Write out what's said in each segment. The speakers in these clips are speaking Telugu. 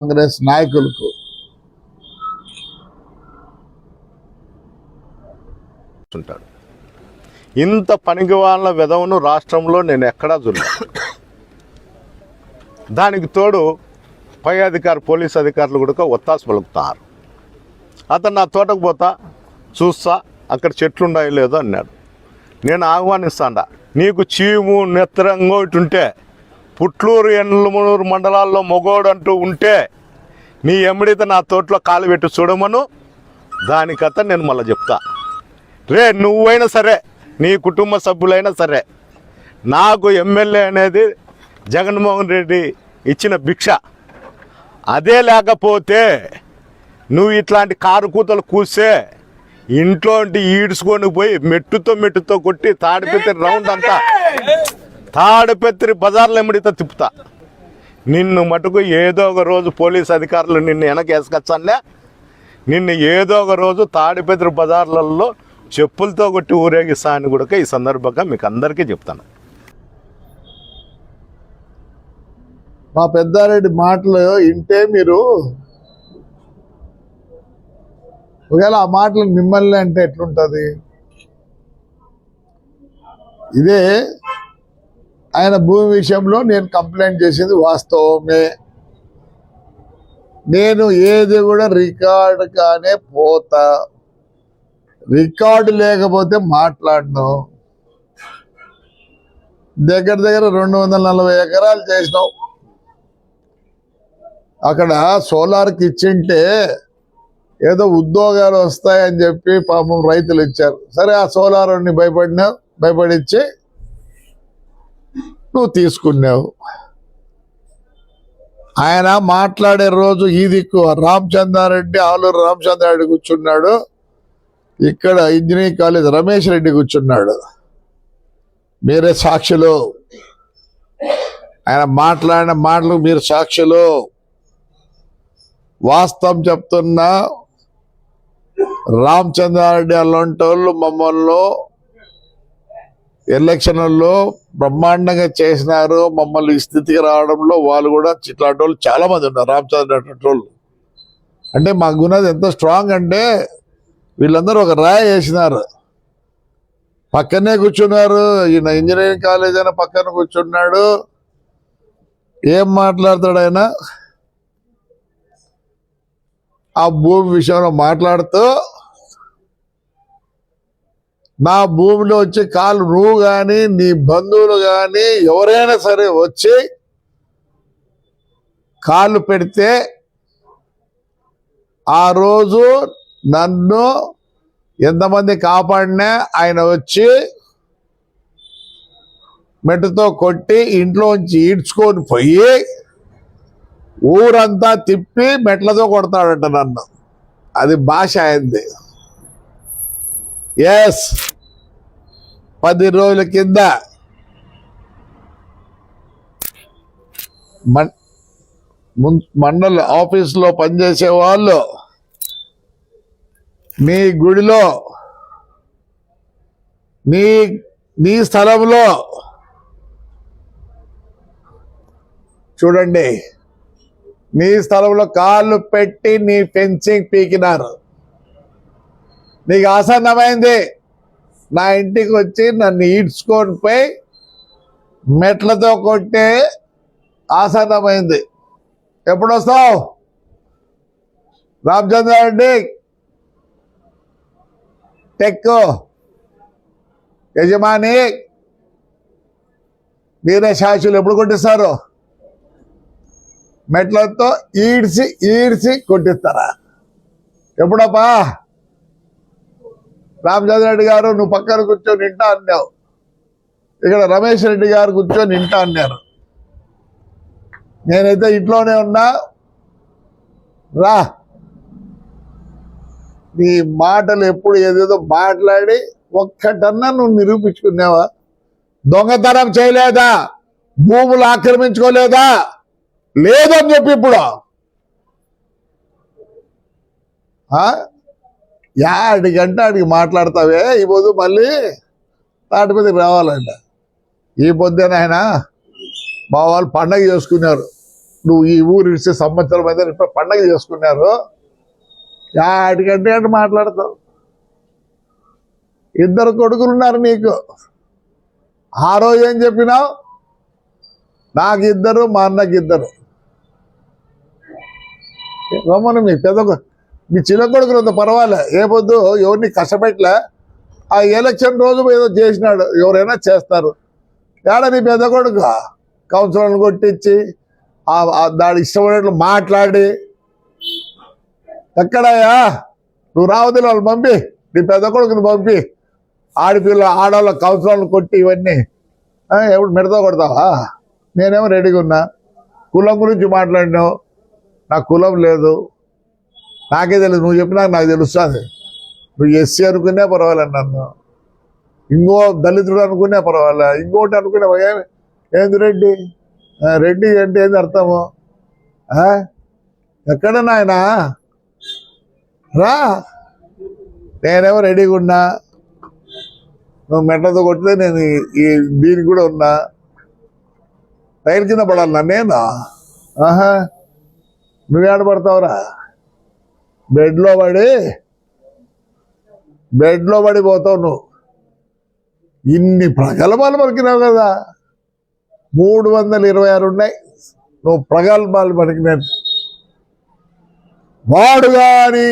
కాంగ్రెస్ నాయకులకు ఉంటాడు. ఇంత పనికి వాళ్ళ విధవను రాష్ట్రంలో నేను ఎక్కడా చూడలేదు. దానికి తోడు పై అధికారి పోలీస్ అధికారులు కూడా ఒత్తాసు పలుకుతారు. అతను నా తోటకు పోతా చూస్తా అక్కడ చెట్లు ఉన్నాయో లేదో అన్నాడు. నేను ఆహ్వానిస్తాడా, నీకు చీము నెత్తరంగోటి ఉంటే పుట్లూరు ఎండ్లమూరు మండలాల్లో మొగోడు అంటూ ఉంటే నీ ఎమ్మడితే నా తోటలో కాలు పెట్టి చూడమను, దానికత నేను మళ్ళీ చెప్తా. రే నువ్వైనా సరే నీ కుటుంబ సభ్యులైనా సరే, నాకు ఎమ్మెల్యే అనేది జగన్మోహన్ రెడ్డి ఇచ్చిన భిక్ష. అదే లేకపోతే నువ్వు ఇట్లాంటి కారు కూతలు కూస్తే ఇంట్లో ఈడ్చుకొని పోయి మెట్టుతో కొట్టి తాడిపత్రి రౌండ్ అంతా తాడిపత్రి బజార్లో ఎమ్మడితో తిప్పుతా. నిన్ను మటుకు ఏదో ఒక రోజు పోలీస్ అధికారులు నిన్ను వెనకేసుకొచ్చానే, నిన్ను ఏదో ఒక రోజు తాడిపత్రి బజార్లలో చెప్పులతో కొట్టి ఊరేగిస్తా అని కూడా ఈ సందర్భంగా మీకు అందరికీ చెప్తాను. మా పెద్దారెడ్డి మాటలు వింటే మీరు ఒకవేళ ఆ మాటలు మిమ్మల్ని అంటే ఎట్లుంటుంది? ఇదే ఆయన భూమి విషయంలో నేను కంప్లైంట్ చేసింది వాస్తవమే. నేను ఏది కూడా రికార్డు కానే పోతా, రికార్డు లేకపోతే మాట్లాడను. దగ్గర 240 ఎకరాలు చేసినావు. అక్కడ సోలార్కి ఇచ్చింటే ఏదో ఉద్యోగాలు వస్తాయని చెప్పి పాపం రైతులు ఇచ్చారు. సరే ఆ సోలార్ని భయపడిచ్చి నువ్వు తీసుకున్నావు. ఆయన మాట్లాడే రోజు ఈ దిక్కు రామచంద్రారెడ్డి, ఆలూరు రామచంద్రారెడ్డి కూర్చున్నాడు, ఇక్కడ ఇంజనీరింగ్ కాలేజ్ రమేష్ రెడ్డి కూర్చున్నాడు. మీరే సాక్షులు, ఆయన మాట్లాడిన మాటలు మీరు సాక్షులు. వాస్తవం చెప్తున్నా, రామచంద్రారెడ్డి అలాంటి వాళ్ళు మమ్మల్ని ఎలక్షన్లలో బ్రహ్మాండంగా చేసినారు. మమ్మల్ని ఈ స్థితికి రావడంలో వాళ్ళు కూడా ఇట్లాంటి వాళ్ళు చాలా మంది ఉన్నారు. రామచంద్రారెడ్డి వాళ్ళు అంటే మా గుణది ఎంత స్ట్రాంగ్ అంటే వీళ్ళందరూ ఒక రాయి వేసినారు, పక్కనే కూర్చున్నారు. ఈయన ఇంజనీరింగ్ కాలేజ్ అయినా పక్కన కూర్చున్నాడు. ఏం మాట్లాడతాడు ఆయన? ఆ భూమి విషయంలో మాట్లాడుతూ నా భూమిలో వచ్చి కాలు నువ్వు కానీ నీ బంధువులు కానీ ఎవరైనా సరే వచ్చి కాళ్ళు పెడితే ఆ రోజు నన్ను ఎంతమంది కాపాడినా ఆయన వచ్చి మెట్టుతో కొట్టి ఇంట్లోంచి ఈడ్చుకొని పోయి ఊరంతా తిప్పి మెట్లతో కొడతాడంట నన్ను. అది భాష అయింది. ఎస్, 10 రోజుల కింద మండల ఆఫీసులో పనిచేసే వాళ్ళు మీ గుడిలో నీ స్థలంలో చూడండి, నీ స్థలంలో కాళ్ళు పెట్టి నీ ఫెన్సింగ్ పీకినారు. నీకు ఆసన్నమైంది, నా ఇంటికి వచ్చి నన్ను ఈడ్చుకొని పోయి మెట్లతో కొట్టే ఆసన్నమైంది. ఎప్పుడు వస్తావు రామచంద్రారెడ్డి? టెక్ యజమాని మీరే సాక్షులు ఎప్పుడు కొట్టిస్తారు? మెట్లతో ఈడ్చి కొట్టిస్తారా? ఎప్పుడప్పా? రామచంద్రారెడ్డి గారు నువ్వు పక్కన కూర్చొని ఇంటా అన్నావు, ఇక్కడ రమేష్ రెడ్డి గారు కూర్చొని ఇంటా అన్నారు. నేనైతే ఇంట్లోనే ఉన్నా. రా, నీ మాటలు ఎప్పుడు ఏదేదో మాట్లాడి ఒక్కటన్నా నువ్వు నిరూపించుకున్నావా? దొంగతనం చేయలేదా? భూములు ఆక్రమించుకోలేదా? లేదని చెప్పి ఇప్పుడు 1 గంట అడిగి మాట్లాడతావే. ఈ పొద్దు మళ్ళీ తాటిపత్రికి రావాలంట. ఈ పొద్దున ఆయన మా వాళ్ళు పండగ చేసుకున్నారు. నువ్వు ఈ ఊరు ఇచ్చే సంవత్సరం అయితే ఇప్పుడు పండగ చేసుకున్నారు, ఆడికంటే అంటే మాట్లాడతావు. ఇద్దరు కొడుకులు ఉన్నారు నీకు. ఆ రోజు ఏం చెప్పినావు? నాకు ఇద్దరు, మా అన్నకి ఇద్దరు. రమ్మను మీ మీ చిన్న కొడుకులంత పర్వాలే, ఏ పొద్దు ఎవరిని కష్టపెట్టలే. ఆ ఎలక్షన్ రోజు ఏదో చేసినాడు, ఎవరైనా చేస్తారు. ఏడ నీ పెద్ద కొడుకు కౌన్సిలర్లు కొట్టించి దాని ఇష్టమైనట్లు మాట్లాడి, ఎక్కడయ్యా నువ్వు రావద్దు, వాళ్ళు పంపి, నీ పెద్ద కొడుకుని పంపి, ఆడవాళ్ళ కౌన్సిలర్లు కొట్టి ఇవన్నీ ఎప్పుడు మెడతో కొడతావా? నేనేమో రెడీగా ఉన్నా. కులం గురించి మాట్లాడినావు, నాకు కులం లేదు, నాకే తెలియదు. నువ్వు చెప్పినా నాకు తెలుస్తుంది. నువ్వు ఎస్సీ అనుకునే పర్వాలే, నన్ను ఇంకో దళితుడు అనుకునే పర్వాలే, ఇంకోటి అనుకునే ఏంది రెడ్డి. రెడ్డి అంటే ఏంది అర్థము? ఎక్కడ నాయనా రా, నేనేమో రెడీగా ఉన్నా. నువ్వు మెట్లతో కొట్టితే నేను ఈ దీనికి కూడా ఉన్నా. రైలు కింద పడాలన్నా నేను? నువ్వేడ పడతావురా? బెడ్లో పడిపోతావు నువ్వు. ఇన్ని ప్రగల్భాలు పలికినావు కదా, 326 ఉన్నాయి. నువ్వు ప్రగల్భాలు పలికినావు. వాడు కానీ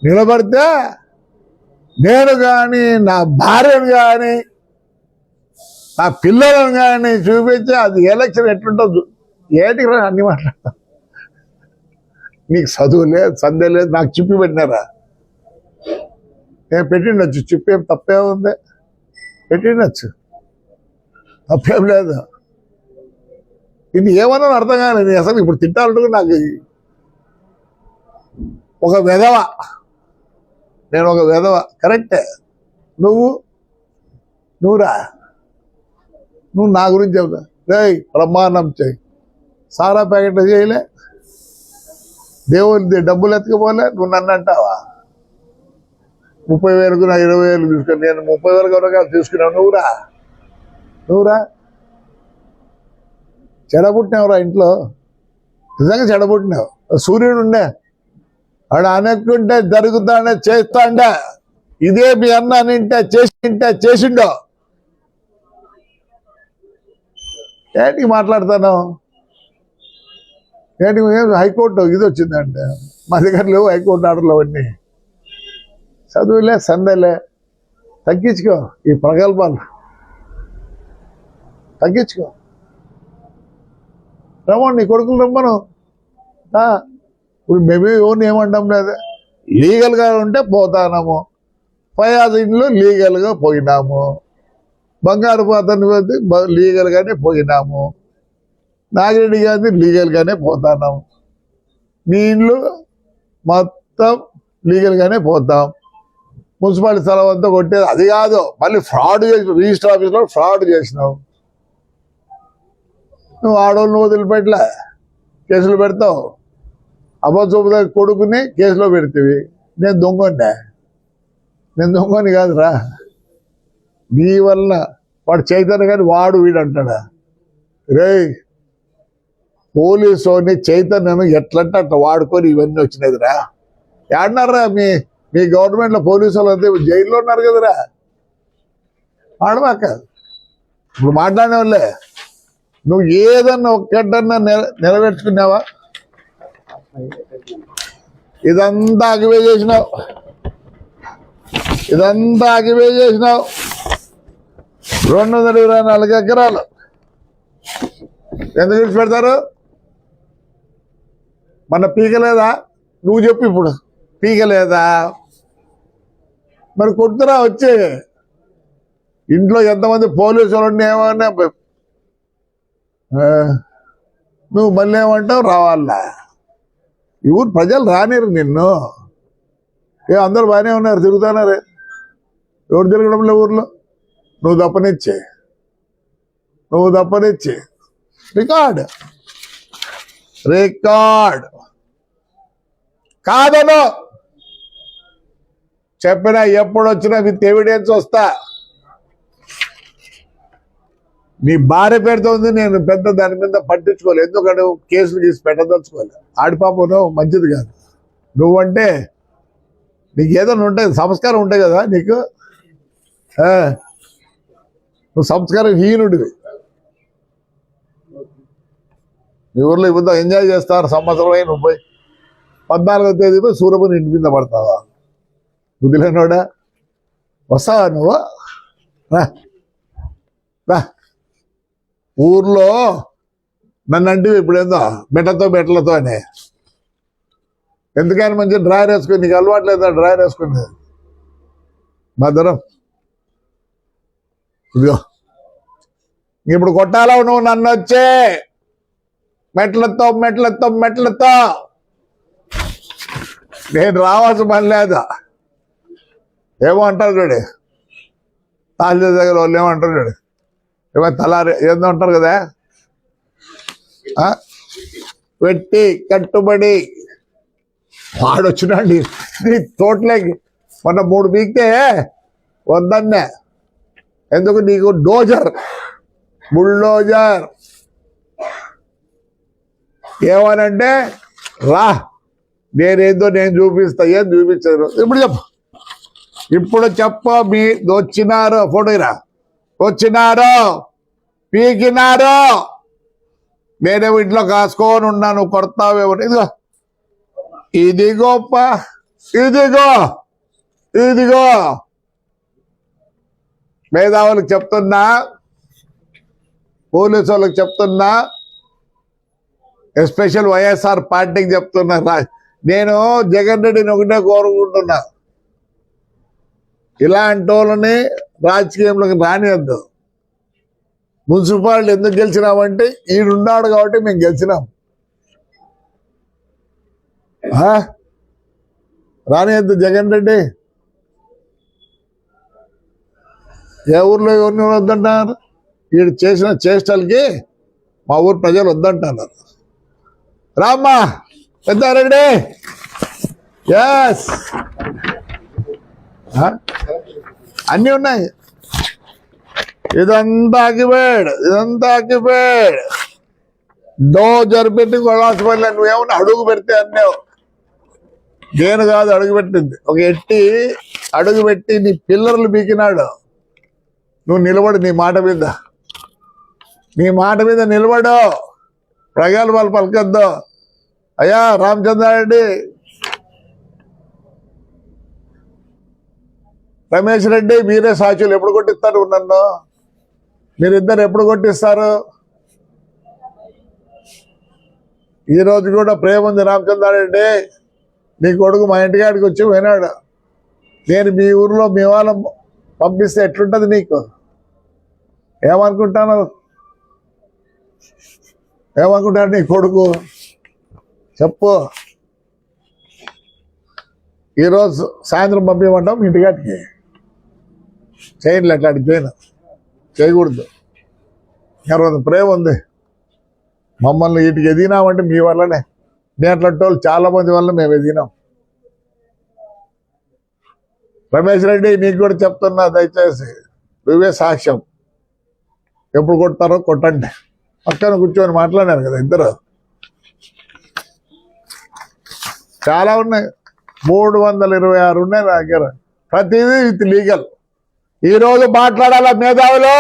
నిలబడితే నేను కానీ, నా భార్యను కానీ, నా పిల్లలను కానీ చూపించి అది ఎలక్షన్ ఎట్లుంటుంది. ఏంటికి రా అన్ని మాట్లాడతా? నీకు చదువు లేదు, సందే లేదు, నాకు చిప్పి పెట్టినారా? నేను పెట్టిండొచ్చు, చిప్పేం తప్పే ఉంది, పెట్టిండొచ్చు, తప్పేం లేదు. ఇది ఏమన్నా అర్థం కాలేదు. నేను అసలు ఇప్పుడు తిట్టాలంటే నాకు ఒక వెధవ, నేను ఒక వెధవ. కరెక్టే. నువ్వురా, నువ్వు నా గురించి చెప్తా. రేయ్ బ్రహ్మాండం చేయి, సారా ప్యాకెట్లు చేయలే, దేవుడి డబ్బులు ఎత్తుకుపోలే, నువ్వు నన్ను అంటావా? 30,000కు నా 20,000 తీసుకుని, నేను 30,000 వరకు తీసుకున్నావు. నువ్వురా చెడబుట్టినావురా ఇంట్లో, నిజంగా చెడబుట్టినావు. సూర్యుడు ఉండే ఆడ అనుకుంటే జరుగుతాడే, చేస్తాండే. ఇదే మీ అన్న నింటే చేసిండో. ఏంటికి మాట్లాడతాను? ఏంటి హైకోర్టు ఇది వచ్చిందంటే మా దగ్గర లేవు హైకోర్టు ఆర్డర్లు అవన్నీ. చదువులే, సందేలే, తగ్గించుకో. ఈ ప్రగల్భాలు తగ్గించుకో. రమ్మను, నీ కొడుకులు రమ్మను. ఇప్పుడు మేమే ఎవరిని ఏమంటాం లేదు. లీగల్గా ఉంటే పోతాము. ఫయాజ్ ఇంట్లో లీగల్గా పోయినాము. బంగారు పాతని లీగల్గానే పోయినాము. నాగిరెడ్డి గారిని లీగల్గానే పోతున్నాం. మీ ఇండ్లు మొత్తం లీగల్గానే పోతాం. మున్సిపాలిటీ స్థలం అంతా కొట్టేది అది కాదు, మళ్ళీ ఫ్రాడ్ చేసి రిజిస్టర్ ఆఫీస్లో ఫ్రాడ్ చేసినావు. నువ్వు ఆడవాళ్ళను వదిలిపెట్టలే, కేసులు పెడతావు. అబద్ధ కొడుకుని కేసులో పెడతావి. నేను దొంగని కాదురా. నీ వల్ల వాడు చైతన్య కానీ వాడు వీడు అంటాడా? రేయ్ పోలీసుని చైతన్యను ఎట్లంటే అట్లా వాడుకొని ఇవన్నీ వచ్చినదిరా. ఏడన్నారా మీ గవర్నమెంట్లో పోలీసు వాళ్ళు అంతే జైల్లో ఉన్నారు కదరా. ఆడవాక ఇప్పుడు మాట్లాడే వాళ్ళే. నువ్వు ఏదన్నా ఒక్కటన్నా నెరవేర్చుకున్నావా? ఇదంతా అగివే చేసినావు. 224 ఎకరాలు ఎందుకు విడిచి పెడతారు? మన పీకలేదా? నువ్వు చెప్పు ఇప్పుడు, పీకలేదా? మరి కొడుతురా వచ్చి ఇంట్లో ఎంతమంది పోలీసు వాళ్ళు ఏమన్నా నువ్వు మళ్ళీ ఏమంటావు? రావాలా? ఈ ఊరు ప్రజలు రానిరు నిన్ను. అందరూ బాగానే ఉన్నారు, తిరుగుతున్నారే. ఎవరు తిరగడం లే ఊర్లో. నువ్వు తప్పనిచ్చి రికార్డ్ కాదను చెప్పినా. ఎప్పుడు వచ్చినా విత్ ఎవిడెన్స్ వస్తా. నీ భార్య పెడుతోంది, నేను పెద్ద దాని మీద పట్టించుకోలేదు, ఎందుకంటే కేసులు గీసి పెట్టదలుచుకోలేదు. ఆడిపాపను మంచిది కాదు. నువ్వంటే నీకు ఏదైనా ఉంటాయి, సంస్కారం ఉంటాయి కదా నీకు. నువ్వు సంస్కారం హీనుడివి. మీ ఊర్లో ఇప్పుడు ఎంజాయ్ చేస్తారు సంవత్సరం అయి, నువ్వు పోయి 14వ తేదీ పోయి సూర్యపుని ఇంటి మీద పడతావా? బుద్ధిలేనోడా, వస్తావా నువ్వు? రా. ఊర్లో నన్ను అంటే ఇప్పుడేందో బెట్టలతో అని, ఎందుకని మంచిగా డ్రాయర్ వేసుకుని, నీకు అలవాట్లేదా డ్రాయర్ వేసుకునేది? భద్రం ఇదిగో, ఇప్పుడు కొట్టాలా నువ్వు నన్ను వచ్చే మెట్లతో నేను రావాల్సిన పని లేదు. ఏమో అంటారు చూడు, తాళ్ళ దగ్గర వాళ్ళు ఏమంటారు చూడు, ఏమో తలారి ఏందో అంటారు కదా, పెట్టి కట్టుబడి వాడొచ్చినాడు నీ తోటలోకి. మొన్న 3 పీకితే వద్దన్నే, ఎందుకు నీకు బుల్డోజర్ ఏమనంటే రా, నేనేందో నేను చూపిస్తా. ఏం చూపించారు ఇప్పుడు చెప్పు మీ వచ్చినారు, ఫోటోరా వచ్చినారు, పీకినారు, నేనేమో ఇంట్లో కాసుకొని ఉన్నాను, కొడతావేమో. ఇదిగోప్ప, ఇదిగో మేధావులకు చెప్తున్నా, పోలీసు వాళ్ళకి చెప్తున్నా, ఎస్పెషల్ వైఎస్ఆర్ పార్టీకి చెప్తున్నా. నేను జగన్ రెడ్డిని ఒకటే కోరుకుంటున్నా, ఇలాంటి వాళ్ళని రాజకీయంలోకి రానివద్దు. మున్సిపాలిటీ ఎందుకు గెలిచినామంటే ఈడున్నాడు కాబట్టి మేము గెలిచినాం. రానివద్దు జగన్ రెడ్డి. ఏ ఊర్లో ఎవరిని వద్దంటున్నారు? వీడు చేసిన చేష్టలకి మా ఊరు ప్రజలు వద్దంటున్నారు. రామ్మా పెద్దారెడ్డి, ఎస్ అన్నీ ఉన్నాయి. ఇదంతా ఆకిపోయాడు. జరిపెట్టి కొడాల్సిన పని. నువ్వేమన్నా అడుగు పెడితే అన్నావు, నేను కాదు అడుగు పెట్టింది. ఒక ఎట్టి అడుగు పెట్టి నీ పిల్లర్లు బీకినాడు. నువ్వు నిలబడు, నీ మాట మీద నిలబడు. ప్రగల్భాలు పలకద్దు. అయ్యా రామచంద్రారెడ్డి, రమేష్ రెడ్డి, మీరే సాక్షులు. ఎప్పుడు కొట్టిస్తారు నన్ను? మీరిద్దరు ఎప్పుడు కొట్టిస్తారు? ఈరోజు కూడా ప్రేమ ఉంది రామచంద్రారెడ్డి. నీ కొడుకు మా ఇంటికాడికి వచ్చి పోయినాడు. నేను మీ ఊర్లో మీ వాళ్ళ పంపిస్తే ఎట్లుంటుంది నీకు? ఏమనుకుంటాను నీ కొడుకు? చెప్పు. ఈరోజు సాయంత్రం పంపించమంటాం మీ ఇంటికాటికి. చేయట్లే, అట్లాంటి చేయకూడదు. ఎవరు ప్రేమ ఉంది. మమ్మల్ని వీటికి ఎదిగినామంటే మీ వల్లనే. నేను అట్లాంటి వాళ్ళు చాలా మంది వల్ల మేము ఎదిగినాం. రమేష్ రెడ్డి, నీకు కూడా చెప్తున్నా, దయచేసి నువ్వే సాక్ష్యం. ఎప్పుడు కొడతారో కొట్టండి. పక్కన కూర్చొని మాట్లాడారు కదా ఇద్దరు. చాలా ఉన్నాయి, 326 ఉన్నాయి నా దగ్గర. ప్రతిదీ విత్ లీగల్. ఈరోజు మాట్లాడాల మేధావులు,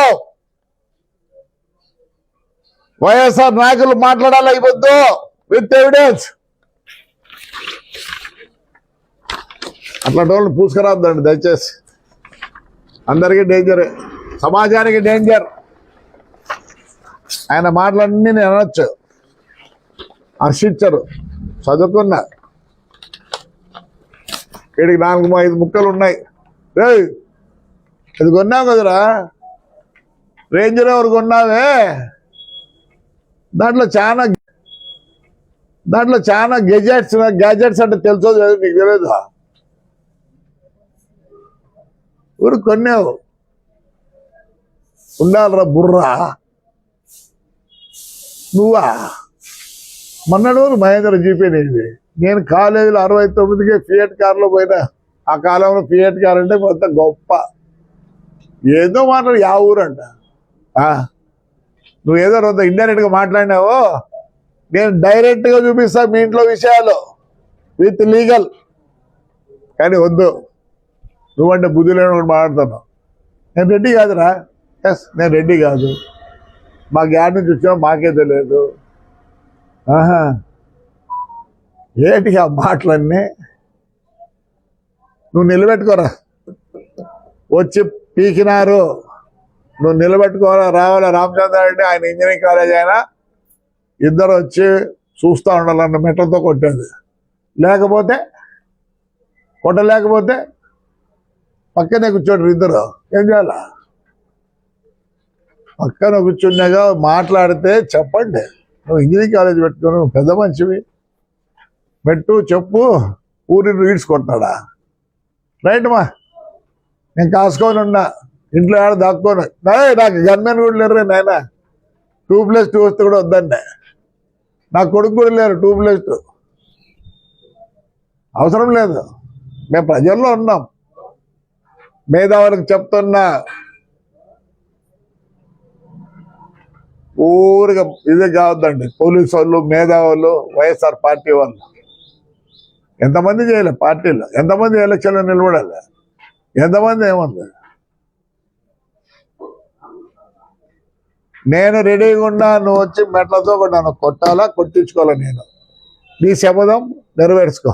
వైఎస్ఆర్ నాయకులు మాట్లాడాలా ఇవ్వద్దు, విత్ ఎవిడెన్స్. అట్లాంటి వాళ్ళని పూసుకురాద్దండి దయచేసి. అందరికీ డేంజరే, సమాజానికి డేంజర్. ఆయన మాటలన్నీ నేను అనొచ్చు, హర్షించరు. చదువుకున్నా, వీడికి 4-5 ముక్కలు ఉన్నాయి. రే ఇది కొన్నావు కదరా, రేంజర్ ఎవరు కొన్నావే, దాంట్లో చాలా గ్యాజెట్స్ అంటే తెలుసో లేదు నీకు తెలియదు. ఊరు కొన్నావు, ఉండాలరా బుర్రా. నువ్వా మొన్నడు మహేంద్ర జీపీ నేది. నేను కాలేజీలో 69కే ఫియట్ కార్లో పోయినా. ఆ కాలంలో ఫియట్ కార్ అంటే కొంత గొప్ప. ఏదో మాట్లాడు, యా ఊరంట నువ్వు ఏదో ఇండైరెక్ట్గా మాట్లాడినావో నేను డైరెక్ట్గా చూపిస్తా మీ ఇంట్లో విషయాలు విత్ లీగల్. కానీ వద్దు, నువ్వంటే బుద్ధి లేని మాట్లాడుతున్నావు. నేను రెడ్డి కాదురా. ఎస్, నేను రెడ్డి కాదు. మాకు యాడ్ నుంచి వచ్చామో మాకే తెలియదు. ఆహా, ఏంటి ఆ మాటలన్నీ? నువ్వు నిలబెట్టుకోరా. వచ్చి పీకినారు, నువ్వు నిలబెట్టుకోరా. రావాలా రామచంద్రారెడ్డి, ఆయన ఇంజనీరింగ్ కాలేజ్ అయినా ఇద్దరు వచ్చి చూస్తూ ఉండాలన్న మెట్లతో కొట్టేది. లేకపోతే కొట్టలేకపోతే పక్కనే కూర్చోండి ఇద్దరు. ఏం చేయాలా? పక్కన కూర్చున్నాగా మాట్లాడితే చెప్పండి. నువ్వు ఇంజనీరింగ్ కాలేజ్ పెట్టుకుని నువ్వు పెద్ద మనిషివి, పెట్టు చెప్పు. ఊరిని ఈడ్చుకుంటాడా? రైట్ మా, నేను కాసుకొని ఉన్నా, ఇంట్లో ఆడ దాక్కోను. నాకు గన్మెన్ కూడా లేరు నాయన. 2+2 వస్తే కూడా వద్దండి. నా కొడుకు కూడా లేరు 2+2. అవసరం లేదు. మేము ప్రజల్లో ఉన్నాం. మేధావులకు చెప్తున్నా, ఊరిగా ఇది కావద్దండి. పోలీసు వాళ్ళు, మేధావులు, వైఎస్ఆర్ పార్టీ వాళ్ళు ఎంతమంది చేయలే పార్టీలో, ఎంతమంది ఎలక్షన్లో నిలబడాలి, ఎంతమంది ఏముంది. నేను రెడీగా ఉన్నా, నువ్వు వచ్చి మెట్లతో కూడా నన్ను కొట్టాలా, కొట్టించుకోవాలా. నేను నీ శపథం నెరవేర్చుకో.